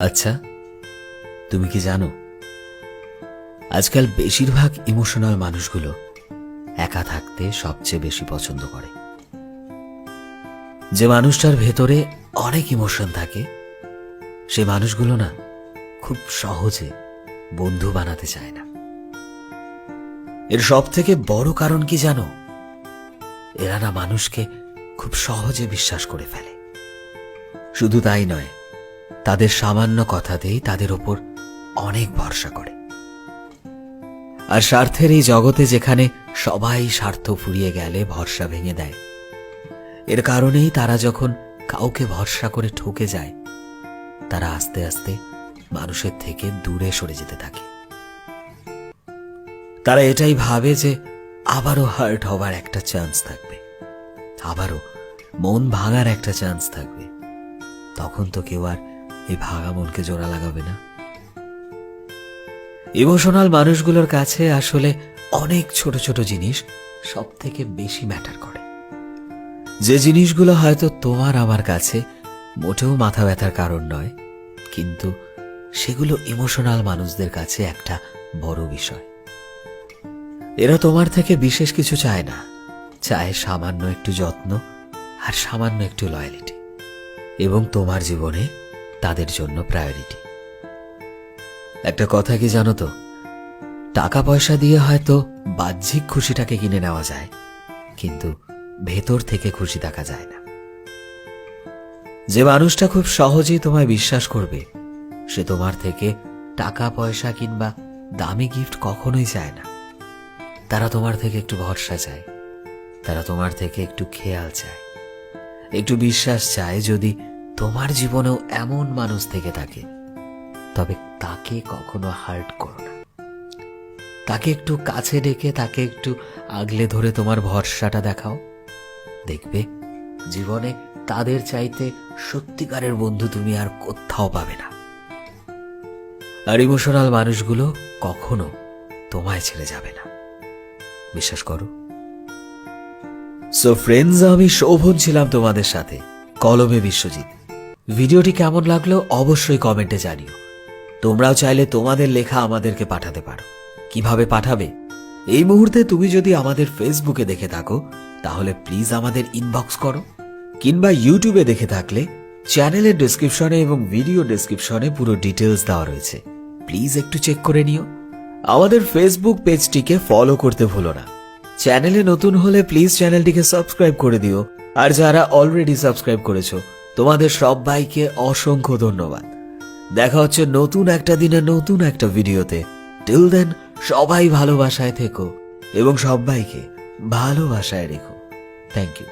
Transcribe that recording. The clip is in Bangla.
আচ্ছা, তুমি কি জানো আজকাল বেশিরভাগ ইমোশনাল মানুষগুলো একা থাকতে সবচেয়ে বেশি পছন্দ করে। যে মানুষটার ভেতরে অনেক ইমোশন থাকে সে মানুষগুলো না খুব সহজে বন্ধু বানাতে চায় না। এর সব থেকে বড় কারণ কি জানো? এরা না মানুষকে খুব সহজে বিশ্বাস করে ফেলে। শুধু তাই নয়, তাদের সামান্য কথাতেই তাদের ওপর অনেক ভরসা করে। আর স্বার্থের এই জগতে যেখানে সবাই স্বার্থ ফুরিয়ে গেলে ভরসা ভেঙে দেয়, এর কারণেই তারা যখন কাউকে ভরসা করে ঠকে যায় তারা আস্তে আস্তে মানুষের থেকে দূরে সরে যেতে থাকে। তারা এটাই ভাবে যে আবারও হার্ট হবার একটা চান্স থাকবে, আবারও মন ভাঙার একটা চান্স থাকবে। তখন তো কেউ আর এই ভাঙা মনকে জোড়া লাগাবে না। ইমোশনাল মানুষগুলোর কাছে আসলে অনেক ছোট ছোট জিনিস সব থেকে বেশি ম্যাটার করে। যে জিনিসগুলো হয়তো তোমার আমার কাছে মোটেও মাথা ব্যথার কারণ নয়, কিন্তু সেগুলো ইমোশনাল মানুষদের কাছে একটা বড় বিষয়। এরা তোমার থেকে বিশেষ কিছু চায় না, চায় সামান্য একটু যত্ন আর সামান্য একটু লয়ালিটি, এবং তোমার জীবনে তাদের জন্য প্রায়োরিটি। একটা কথা কি জানো তো, টাকা পয়সা দিয়ে হয়তো বাহ্যিক খুশিটাকে কিনে নেওয়া যায়, কিন্তু ভেতর থেকে খুশি দেখা যায় না। যে মানুষটা খুব সহজেই তোমায় বিশ্বাস করবে সে তোমার থেকে টাকা পয়সা কিংবা দামি গিফট কখনোই চায় না। তারা তোমার থেকে একটু ভরসা চায়, তারা তোমার থেকে একটু খেয়াল চায়, একটু বিশ্বাস চায়। যদি তোমার জীবনেও এমন মানুষ থেকে থাকে তবে তাকে কখনো হার্ট করো না। তাকে একটু কাছে ডেকে তাকে একটু আগলে ধরে তোমার ভরসাটা দেখাও। দেখবে জীবনে তাদের চাইতে সত্যিকারের বন্ধু তুমি আর কোথাও পাবে না। আর ইমোশনাল মানুষগুলো কখনো তোমায় ছেড়ে যাবে না, বিশ্বাস করো। সো ফ্রেন্ডস, আমি শোভন ছিলাম তোমাদের সাথে, কলমে বিশ্বজিৎ। ভিডিওটি কেমন লাগলো অবশ্যই কমেন্টে জানিও। তোমরাও চাইলে তোমাদের লেখা আমাদেরকে পাঠাতে পারো। কিভাবে পাঠাবে? এই মুহূর্তে তুমি যদি আমাদের ফেসবুকে দেখে থাকো তাহলে প্লিজ আমাদের ইনবক্স করো, কিংবা ইউটিউবে দেখে থাকলে চ্যানেলের ডেসক্রিপশনে এবং ভিডিও ডেসক্রিপশনে পুরো ডিটেলস দেওয়া রয়েছে, প্লিজ একটু চেক করে নিও। আমাদের ফেসবুক পেজটিকে ফলো করতে ভুলো না। চ্যানেলে নতুন হলে প্লিজ চ্যানেলটিকে সাবস্ক্রাইব করে দিও। আর যারা অলরেডি সাবস্ক্রাইব করেছো তোমাদের সবাইকে অসংখ্য ধন্যবাদ। দেখা হচ্ছে নতুন একটা দিনে নতুন একটা ভিডিওতে। টিল দেন সবাই ভালোবাসায় থেকো এবং সবাইকে ভালোবাসায় রেখো। Thank you.